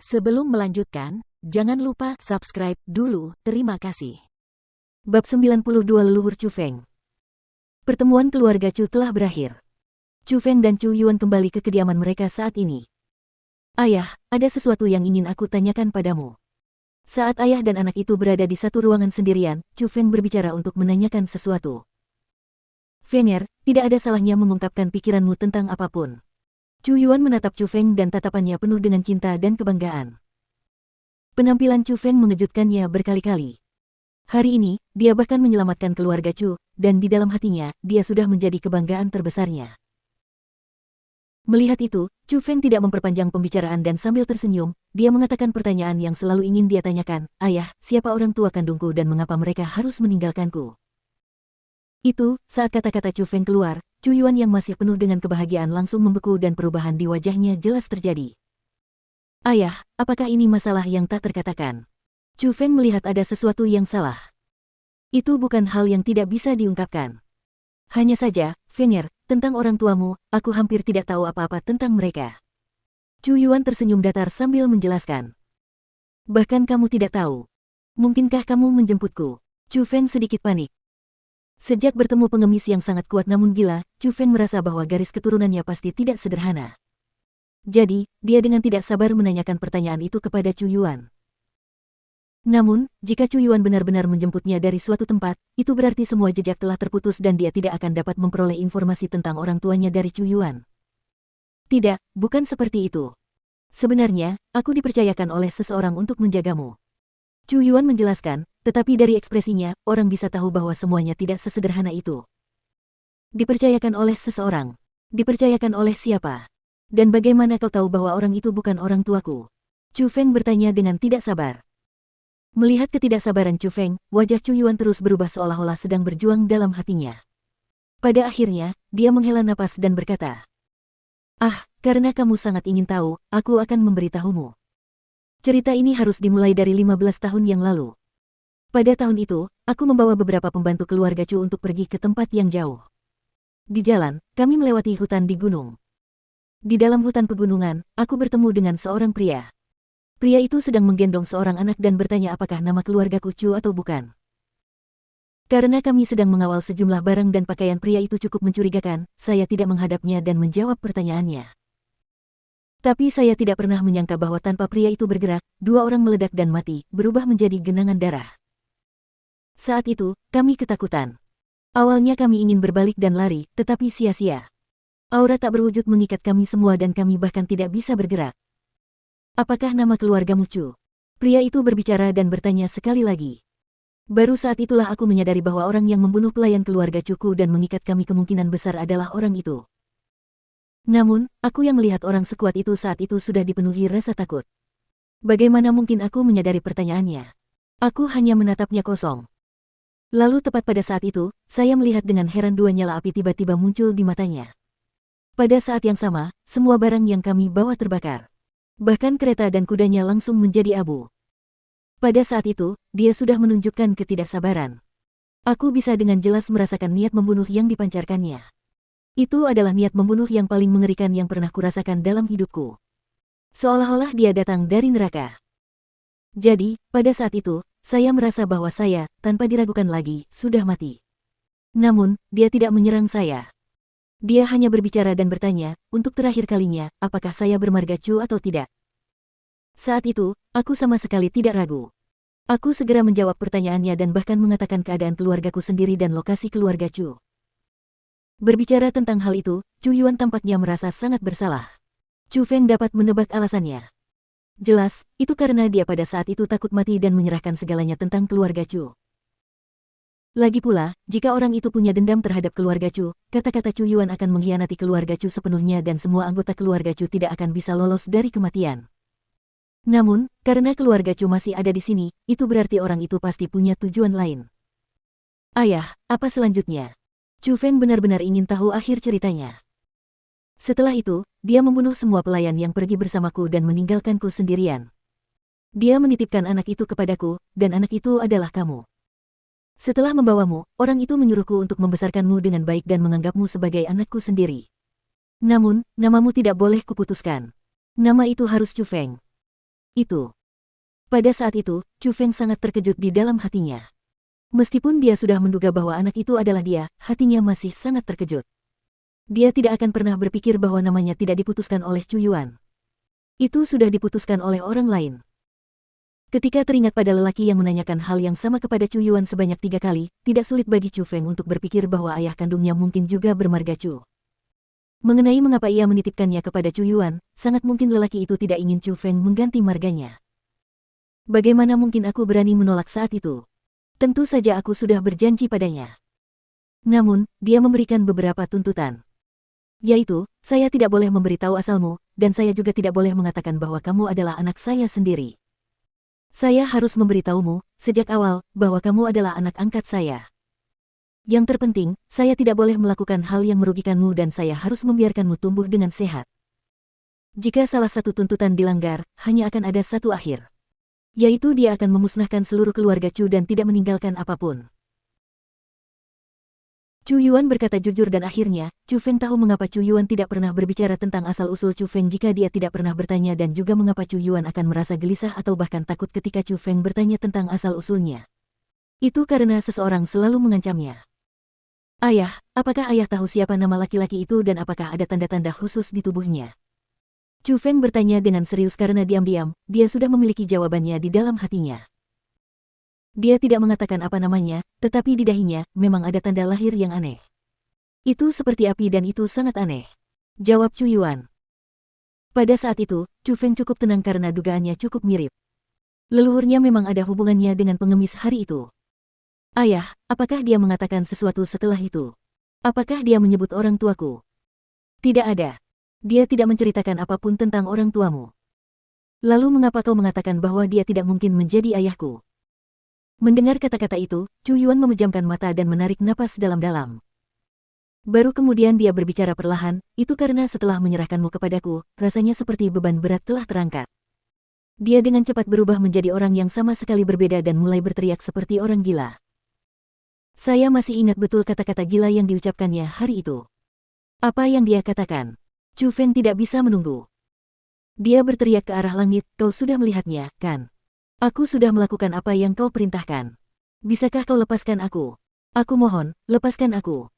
Sebelum melanjutkan, jangan lupa subscribe dulu, terima kasih. Bab 92 Leluhur Chu Feng. Pertemuan keluarga Chu telah berakhir. Chu Feng dan Chu Yuan kembali ke kediaman mereka saat ini. Ayah, ada sesuatu yang ingin aku tanyakan padamu. Saat ayah dan anak itu berada di satu ruangan sendirian, Chu Feng berbicara untuk menanyakan sesuatu. Fenger, tidak ada salahnya mengungkapkan pikiranmu tentang apapun. Chu Yuan menatap Chu Feng dan tatapannya penuh dengan cinta dan kebanggaan. Penampilan Chu Feng mengejutkannya berkali-kali. Hari ini, dia bahkan menyelamatkan keluarga Chu, dan di dalam hatinya, dia sudah menjadi kebanggaan terbesarnya. Melihat itu, Chu Feng tidak memperpanjang pembicaraan dan sambil tersenyum, dia mengatakan pertanyaan yang selalu ingin dia tanyakan, "Ayah, siapa orang tua kandungku dan mengapa mereka harus meninggalkanku?" Itu, saat kata-kata Chu Feng keluar, Chu Yuan yang masih penuh dengan kebahagiaan langsung membeku dan perubahan di wajahnya jelas terjadi. "Ayah, apakah ini masalah yang tak terkatakan?" Chu Feng melihat ada sesuatu yang salah. Itu bukan hal yang tidak bisa diungkapkan. Hanya saja, Fenger, tentang orang tuamu, aku hampir tidak tahu apa-apa tentang mereka. Chu Yuan tersenyum datar sambil menjelaskan. Bahkan kamu tidak tahu. Mungkinkah kamu menjemputku? Chu Feng sedikit panik. Sejak bertemu pengemis yang sangat kuat namun gila, Chu Feng merasa bahwa garis keturunannya pasti tidak sederhana. Jadi, dia dengan tidak sabar menanyakan pertanyaan itu kepada Chu Yuan. Namun, jika Chu Yuan benar-benar menjemputnya dari suatu tempat, itu berarti semua jejak telah terputus dan dia tidak akan dapat memperoleh informasi tentang orang tuanya dari Chu Yuan. Tidak, bukan seperti itu. Sebenarnya, aku dipercayakan oleh seseorang untuk menjagamu. Chu Yuan menjelaskan, tetapi dari ekspresinya, orang bisa tahu bahwa semuanya tidak sesederhana itu. Dipercayakan oleh seseorang. Dipercayakan oleh siapa? Dan bagaimana kau tahu bahwa orang itu bukan orang tuaku? Chu Feng bertanya dengan tidak sabar. Melihat ketidaksabaran Chu Feng, wajah Chu Yuan terus berubah seolah-olah sedang berjuang dalam hatinya. Pada akhirnya, dia menghela napas dan berkata, "Ah, karena kamu sangat ingin tahu, aku akan memberitahumu. Cerita ini harus dimulai dari 15 tahun yang lalu. Pada tahun itu, aku membawa beberapa pembantu keluarga Chu untuk pergi ke tempat yang jauh. Di jalan, kami melewati hutan di gunung. Di dalam hutan pegunungan, aku bertemu dengan seorang pria. Pria itu sedang menggendong seorang anak dan bertanya apakah nama keluargaku Chu atau bukan. Karena kami sedang mengawal sejumlah barang dan pakaian pria itu cukup mencurigakan, saya tidak menghadapnya dan menjawab pertanyaannya. Tapi saya tidak pernah menyangka bahwa tanpa pria itu bergerak, dua orang meledak dan mati, berubah menjadi genangan darah. Saat itu, kami ketakutan. Awalnya kami ingin berbalik dan lari, tetapi sia-sia. Aura tak berwujud mengikat kami semua dan kami bahkan tidak bisa bergerak. Apakah nama keluargamu Chu?" Pria itu berbicara dan bertanya sekali lagi. Baru saat itulah aku menyadari bahwa orang yang membunuh pelayan keluarga Chuku dan mengikat kami kemungkinan besar adalah orang itu. Namun, aku yang melihat orang sekuat itu saat itu sudah dipenuhi rasa takut. Bagaimana mungkin aku menyadari pertanyaannya? Aku hanya menatapnya kosong. Lalu tepat pada saat itu, saya melihat dengan heran dua nyala api tiba-tiba muncul di matanya. Pada saat yang sama, semua barang yang kami bawa terbakar. Bahkan kereta dan kudanya langsung menjadi abu. Pada saat itu, dia sudah menunjukkan ketidaksabaran. Aku bisa dengan jelas merasakan niat membunuh yang dipancarkannya. Itu adalah niat membunuh yang paling mengerikan yang pernah kurasakan dalam hidupku. Seolah-olah dia datang dari neraka. Jadi, pada saat itu, saya merasa bahwa saya, tanpa diragukan lagi, sudah mati. Namun, dia tidak menyerang saya. Dia hanya berbicara dan bertanya, untuk terakhir kalinya, apakah saya bermarga Chu atau tidak. Saat itu, aku sama sekali tidak ragu. Aku segera menjawab pertanyaannya dan bahkan mengatakan keadaan keluargaku sendiri dan lokasi keluarga Chu. Berbicara tentang hal itu, Chu Yuan tampaknya merasa sangat bersalah. Chu Feng dapat menebak alasannya. Jelas, itu karena dia pada saat itu takut mati dan menyerahkan segalanya tentang keluarga Chu. Lagi pula, jika orang itu punya dendam terhadap keluarga Chu, kata-kata Chu Yuan akan mengkhianati keluarga Chu sepenuhnya dan semua anggota keluarga Chu tidak akan bisa lolos dari kematian. Namun, karena keluarga Chu masih ada di sini, itu berarti orang itu pasti punya tujuan lain. Ayah, apa selanjutnya? Chu Feng benar-benar ingin tahu akhir ceritanya. Setelah itu, dia membunuh semua pelayan yang pergi bersamaku dan meninggalkanku sendirian. Dia menitipkan anak itu kepadaku, dan anak itu adalah kamu. Setelah membawamu, orang itu menyuruhku untuk membesarkanmu dengan baik dan menganggapmu sebagai anakku sendiri. Namun, namamu tidak boleh kuputuskan. Nama itu harus Chu Feng. Itu. Pada saat itu, Chu Feng sangat terkejut di dalam hatinya. Meskipun dia sudah menduga bahwa anak itu adalah dia, hatinya masih sangat terkejut. Dia tidak akan pernah berpikir bahwa namanya tidak diputuskan oleh Chu Yuan. Itu sudah diputuskan oleh orang lain. Ketika teringat pada lelaki yang menanyakan hal yang sama kepada Chu Yuan sebanyak 3 kali, tidak sulit bagi Chu Feng untuk berpikir bahwa ayah kandungnya mungkin juga bermarga Chu. Mengenai mengapa ia menitipkannya kepada Chu Yuan, sangat mungkin lelaki itu tidak ingin Chu Feng mengganti marganya. Bagaimana mungkin aku berani menolak saat itu? Tentu saja aku sudah berjanji padanya. Namun, dia memberikan beberapa tuntutan. Yaitu, saya tidak boleh memberitahu asalmu, dan saya juga tidak boleh mengatakan bahwa kamu adalah anak saya sendiri. Saya harus memberitahumu, sejak awal, bahwa kamu adalah anak angkat saya. Yang terpenting, saya tidak boleh melakukan hal yang merugikanmu dan saya harus membiarkanmu tumbuh dengan sehat. Jika salah satu tuntutan dilanggar, hanya akan ada satu akhir. Yaitu dia akan memusnahkan seluruh keluarga Chu dan tidak meninggalkan apapun. Chu Yuan berkata jujur dan akhirnya, Chu Feng tahu mengapa Chu Yuan tidak pernah berbicara tentang asal-usul Chu Feng jika dia tidak pernah bertanya dan juga mengapa Chu Yuan akan merasa gelisah atau bahkan takut ketika Chu Feng bertanya tentang asal-usulnya. Itu karena seseorang selalu mengancamnya. Ayah, apakah ayah tahu siapa nama laki-laki itu dan apakah ada tanda-tanda khusus di tubuhnya? Chu Feng bertanya dengan serius karena diam-diam, dia sudah memiliki jawabannya di dalam hatinya. Dia tidak mengatakan apa namanya, tetapi di dahinya memang ada tanda lahir yang aneh. Itu seperti api dan itu sangat aneh. Jawab Chu Yuan. Pada saat itu, Chu Feng cukup tenang karena dugaannya cukup mirip. Leluhurnya memang ada hubungannya dengan pengemis hari itu. Ayah, apakah dia mengatakan sesuatu setelah itu? Apakah dia menyebut orang tuaku? Tidak ada. Dia tidak menceritakan apapun tentang orang tuamu. Lalu mengapa kau mengatakan bahwa dia tidak mungkin menjadi ayahku? Mendengar kata-kata itu, Chu Yuan memejamkan mata dan menarik napas dalam-dalam. Baru kemudian dia berbicara perlahan, itu karena setelah menyerahkanmu kepadaku, rasanya seperti beban berat telah terangkat. Dia dengan cepat berubah menjadi orang yang sama sekali berbeda dan mulai berteriak seperti orang gila. Saya masih ingat betul kata-kata gila yang diucapkannya hari itu. Apa yang dia katakan? Chu Feng tidak bisa menunggu. Dia berteriak ke arah langit, kau sudah melihatnya, kan? Aku sudah melakukan apa yang kau perintahkan. Bisakah kau lepaskan aku? Aku mohon, lepaskan aku.